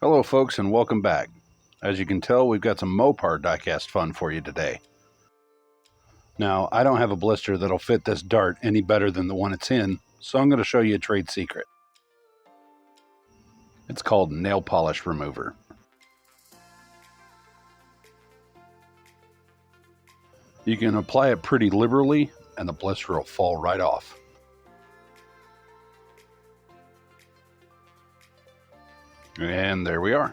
Hello folks and welcome back. As you can tell, we've got some Mopar diecast fun for you today. Now, I don't have a blister that'll fit this dart any better than the one it's in, so I'm going to show you a trade secret. It's called nail polish remover. You can apply it pretty liberally and the blister will fall right off. And there we are.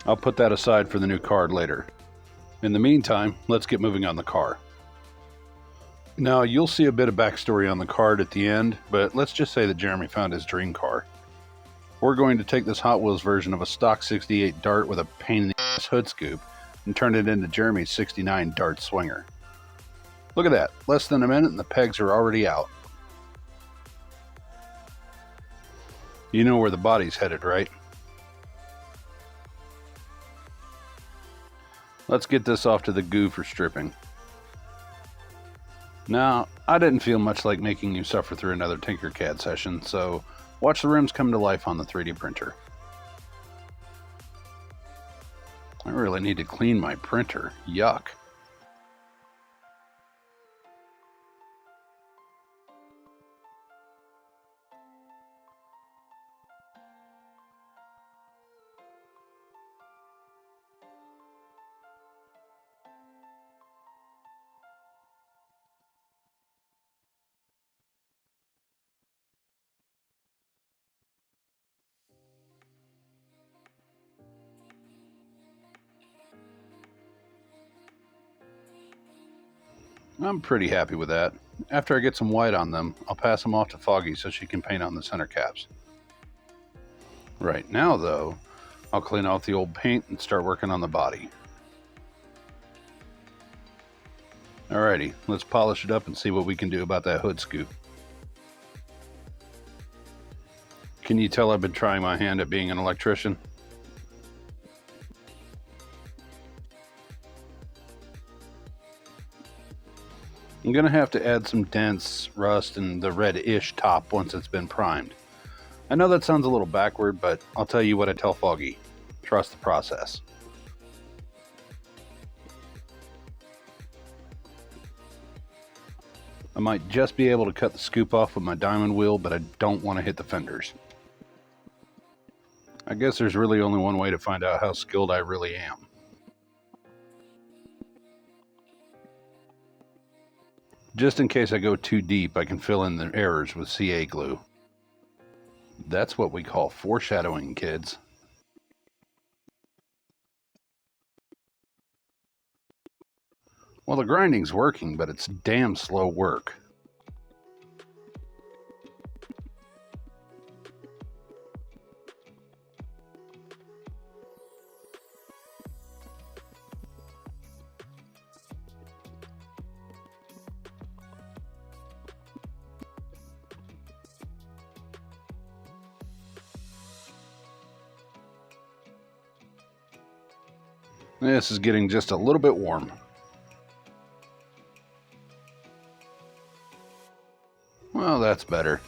I'll put that aside for the new card later. In the meantime, let's get moving on the car. Now, you'll see a bit of backstory on the card at the end, but let's just say that Jeremy found his dream car. We're going to take this Hot Wheels version of a stock 68 Dart with a pain in the ass hood scoop and turn it into Jeremy's 69 Dart Swinger. Look at that, less than a minute and the pegs are already out. You know where the body's headed, right? Let's get this off to the goo for stripping. Now, I didn't feel much like making you suffer through another Tinkercad session, so watch the rims come to life on the 3D printer. I really need to clean my printer. Yuck. I'm pretty happy with that. After I get some white on them, I'll pass them off to Foggy so she can paint on the center caps. Right now, though, I'll clean off the old paint and start working on the body. Alrighty, let's polish it up and see what we can do about that hood scoop. Can you tell I've been trying my hand at being an electrician? I'm going to have to add some dents, rust, and the red-ish top once it's been primed. I know that sounds a little backward, but I'll tell you what I tell Foggy. Trust the process. I might just be able to cut the scoop off with my diamond wheel, but I don't want to hit the fenders. I guess there's really only one way to find out how skilled I really am. Just in case I go too deep, I can fill in the errors with CA glue. That's what we call foreshadowing, kids. Well, the grinding's working, but it's damn slow work. This is getting just a little bit warm. Well, that's better.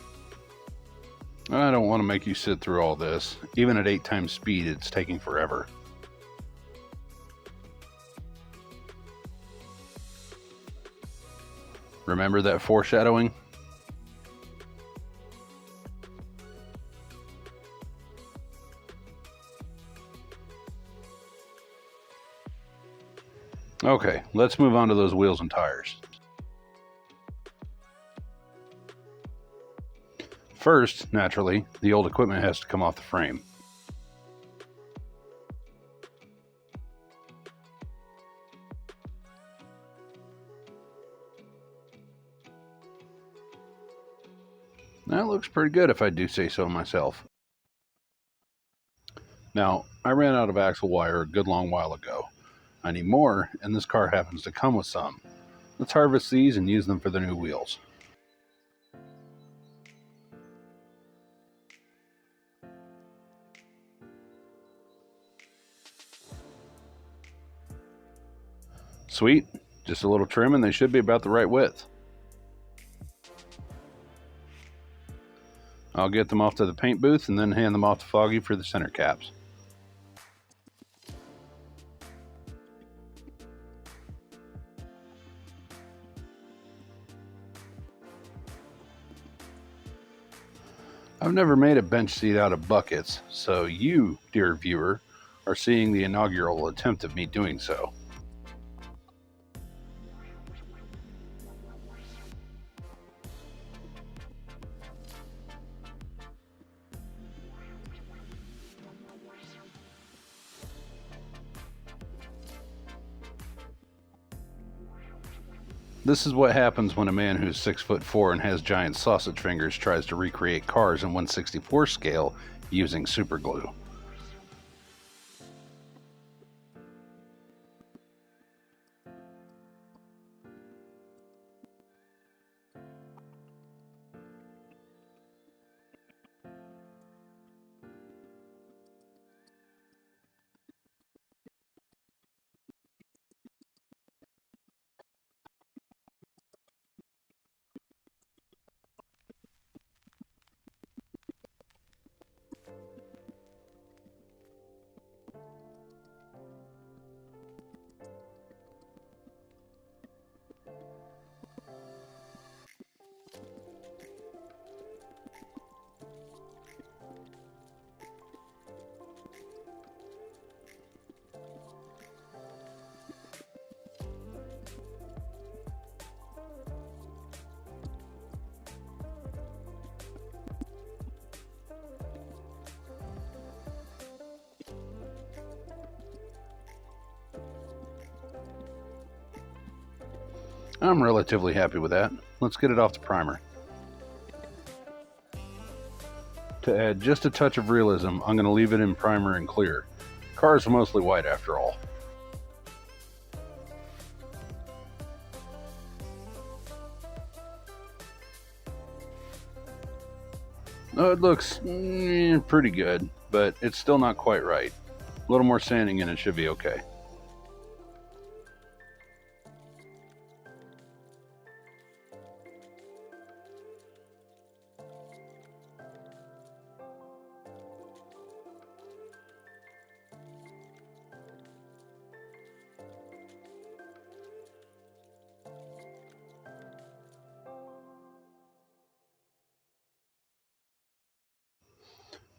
I don't want to make you sit through all this. Even at 8 times speed, it's taking forever. Remember that foreshadowing? Okay, let's move on to those wheels and tires. First, naturally, the old equipment has to come off the frame. That looks pretty good if I do say so myself. Now, I ran out of axle wire a good long while ago. I need more, and this car happens to come with some. Let's harvest these and use them for the new wheels. Sweet, just a little trim and they should be about the right width. I'll get them off to the paint booth and then hand them off to Foggy for the center caps. I've never made a bench seat out of buckets, so you, dear viewer, are seeing the inaugural attempt of me doing so. This is what happens when a man who's 6'4" and has giant sausage fingers tries to recreate cars in 1/64 scale using superglue. I'm relatively happy with that. Let's get it off the primer. To add just a touch of realism, I'm going to leave it in primer and clear. Cars are mostly white after all. Oh, it looks pretty good, but it's still not quite right. A little more sanding and it should be okay.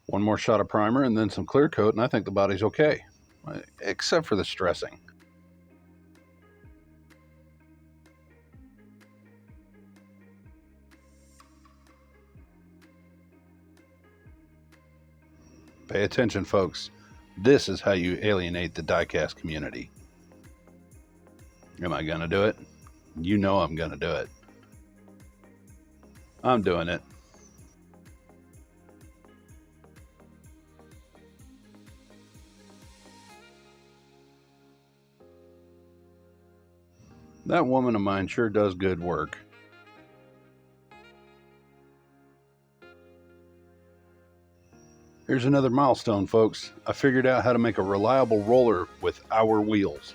One more shot of primer and then some clear coat, and I think the body's okay, except for the stressing. Pay attention, folks. This is how you alienate the diecast community. Am I gonna do it? You know I'm gonna do it. I'm doing it. That woman of mine sure does good work. Here's another milestone, folks. I figured out how to make a reliable roller with our wheels.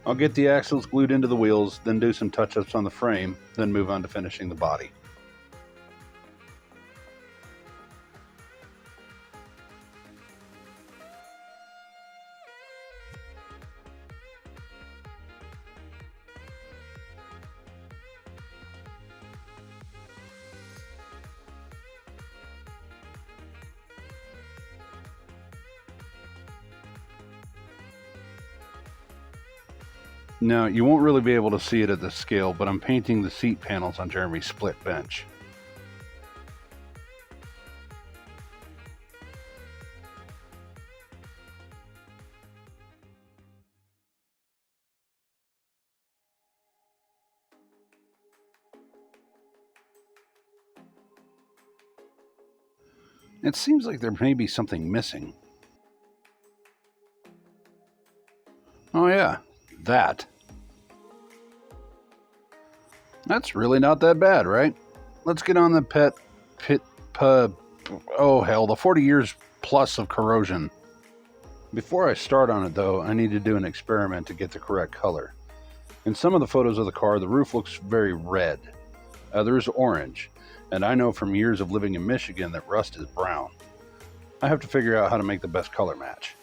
I'll get the axles glued into the wheels, then do some touch-ups on the frame, then move on to finishing the body. Now, you won't really be able to see it at this scale, but I'm painting the seat panels on Jeremy's split bench. It seems like there may be something missing. Oh yeah, that. That's really not that bad, right? Let's get on the the 40 years plus of corrosion. Before I start on it though, I need to do an experiment to get the correct color. In some of the photos of the car, the roof looks very red. Others orange. and I know from years of living in Michigan that rust is brown. I have to figure out how to make the best color match.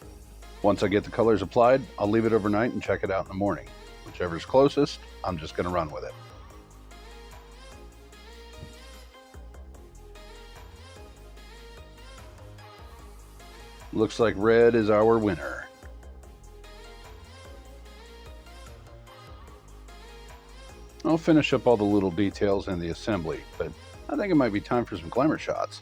Once I get the colors applied, I'll leave it overnight and check it out in the morning. Whichever's closest, I'm just going to run with it. Looks like red is our winner. I'll finish up all the little details in the assembly, but I think it might be time for some glamour shots.